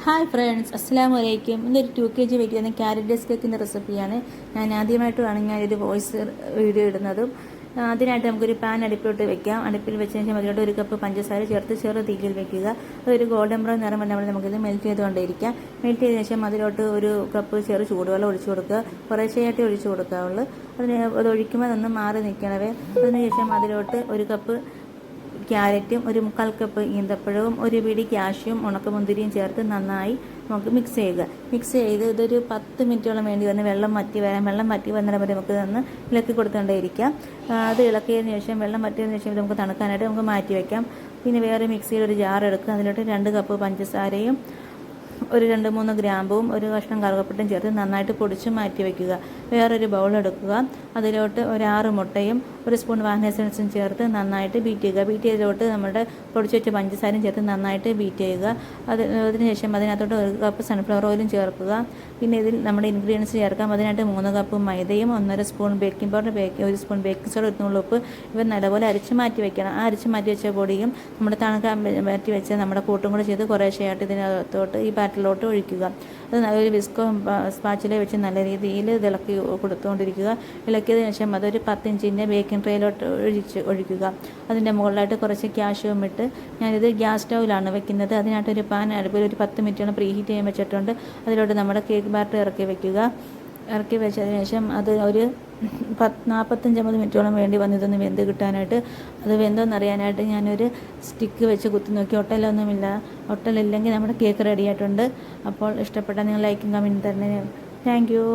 Hi friends, അസ്സലാമു അലൈക്കും. ഇന്നൊരു 2 kg വെയിറ്റ് ചെയ്യുന്ന ക്യാരറ്റ് ഡേസ് കേക്കിൻ്റെ റെസിപ്പിയാണ്. ഞാൻ ആദ്യമായിട്ടാണ് ഞാനൊരു വോയിസ് വീഡിയോ ഇടുന്നതും. അതിനായിട്ട് നമുക്കൊരു പാൻ അടുപ്പിലോട്ട് വെക്കാം. അടുപ്പിൽ വെച്ചതിന് ശേഷം അതിലോട്ട് 1 കപ്പ് പഞ്ചസാര ചേർത്ത് ചെറു തീയിൽ വെക്കുക. അതൊരു ഗോൾഡൻ ബ്രൗൺ നിറം വന്നപ്പോൾ നമുക്കിത് മെൽറ്റ് ചെയ്തുകൊണ്ടേയിരിക്കാം. മെൽറ്റ് ചെയ്തതിന് ശേഷം അതിലോട്ട് 1 കപ്പ് ചെറു ചൂടുവെള്ളം ഒഴിച്ചു കൊടുക്കുക. കുറേശ്ശെയായിട്ട് ഒഴിച്ചു കൊടുക്കാവുള്ളൂ. അത് ഒഴിക്കുമ്പോൾ ഒന്ന് മാറി നിൽക്കണവേ. അതിനുശേഷം അതിലോട്ട് 1 കപ്പ് ക്യാരറ്റും 1/4 കപ്പ് ഈന്തപ്പഴവും 1 പിടി കാഷ്യും ഉണക്കമുന്തിരിയും ചേർത്ത് നന്നായി നമുക്ക് മിക്സ് ചെയ്യുക. മിക്സ് ചെയ്ത് ഇതൊരു 10 മിനിറ്റോളം വേണ്ടി വന്ന് വെള്ളം വറ്റി വന്നിടം വരെ നമുക്ക് തന്ന് ഇളക്കി കൊടുത്തുകൊണ്ടേയിരിക്കാം. അത് ഇളക്കിയതിന് ശേഷം വെള്ളം വറ്റിയതിന് ശേഷം നമുക്ക് തണുക്കാനായിട്ട് നമുക്ക് മാറ്റി വയ്ക്കാം. പിന്നെ വേറെ മിക്സിയിൽ ഒരു ജാർ എടുക്കുക. അതിലോട്ട് 2 കപ്പ് പഞ്ചസാരയും 2-3 ഗ്രാമ്പും 1 കഷ്ണം കറുകപ്പട്ടയും ചേർത്ത് നന്നായിട്ട് പൊടിച്ച് മാറ്റി വയ്ക്കുക. വേറൊരു ബൗൾ എടുക്കുക. അതിലോട്ട് 6 മുട്ടയും 1 സ്പൂൺ വാനില എസൻസും ചേർത്ത് നന്നായിട്ട് ബീറ്റ് ചെയ്യുക. ബീറ്റ് ചെയ്തിലോട്ട് നമ്മുടെ പൊടിച്ച് വെച്ച പഞ്ചസാരയും ചേർത്ത് നന്നായിട്ട് ബീറ്റ് ചെയ്യുക. അതിനുശേഷം അതിനകത്തോട്ട് 1 കപ്പ് സൺഫ്ലവർ ഓയിലും ചേർക്കുക. പിന്നെ ഇതിൽ നമ്മുടെ ഇൻഗ്രീഡിയൻസ് ചേർക്കാം. അതിനായിട്ട് 3 കപ്പ് മൈദയും 1.5 spoon baking powder, 1 spoon baking soda, 1 നുള്ളു ഉപ്പ്. ഇവ നല്ലപോലെ അരിച്ച് മാറ്റി വയ്ക്കണം. ആ അരിച്ച് മാറ്റി വെച്ച പൊടിയും നമ്മുടെ തണുക്കാൻ മാറ്റി വെച്ച നമ്മുടെ കൂട്ടും കൂടെ ചെയ്ത് കുറേശ്ശെയായിട്ട് ഇതിനകത്തോട്ട് ഈ ബാറ്ററിലോട്ട് ഒഴിക്കുക. അത് നല്ലൊരു വിസ്കോ സ്പാച്ചില വെച്ച് നല്ല രീതിയിൽ ഇളക്കി കൊടുത്തുകൊണ്ടിരിക്കുക. ഇളക്കിയതിന് ശേഷം അതൊരു 10 ഇഞ്ചിൻ്റെ ബേക്കിംഗ് ട്രേയിലോട്ട് ഒഴിക്കുക. അതിൻ്റെ മുകളിലായിട്ട് കുറച്ച് കാഷ്യൂം ഇട്ട് ഞാനിത് ഗ്യാസ് സ്റ്റൗവിലാണ് വെക്കുന്നത്. അതിനായിട്ട് ഒരു പാൻ അടുപ്പിൽ ഒരു 10 മിനിറ്റോളം പ്രീഹീറ്റ് ചെയ്യാൻ വെച്ചിട്ടുണ്ട്. അതിലോട്ട് നമ്മുടെ കേക്ക് ബാറ്റർ ഇറക്കി വെക്കുക. ഇറക്കി വെച്ചതിന് ശേഷം അത് ഒരു 45-50 മിനിറ്റോളം വേണ്ടി വന്ന് ഇതൊന്ന് വെന്ത് കിട്ടാനായിട്ട്. അത് വെന്തോന്നറിയാനായിട്ട് ഞാനൊരു സ്റ്റിക്ക് വെച്ച് കുത്തി നോക്കി. ഒട്ടലില്ലെങ്കിൽ നമ്മുടെ കേക്ക് റെഡി ആയിട്ടുണ്ട്. അപ്പോൾ ഇഷ്ടപ്പെട്ടാൽ നിങ്ങൾ ലൈക്കും കമൻറ്റും തരണേ. Thank you.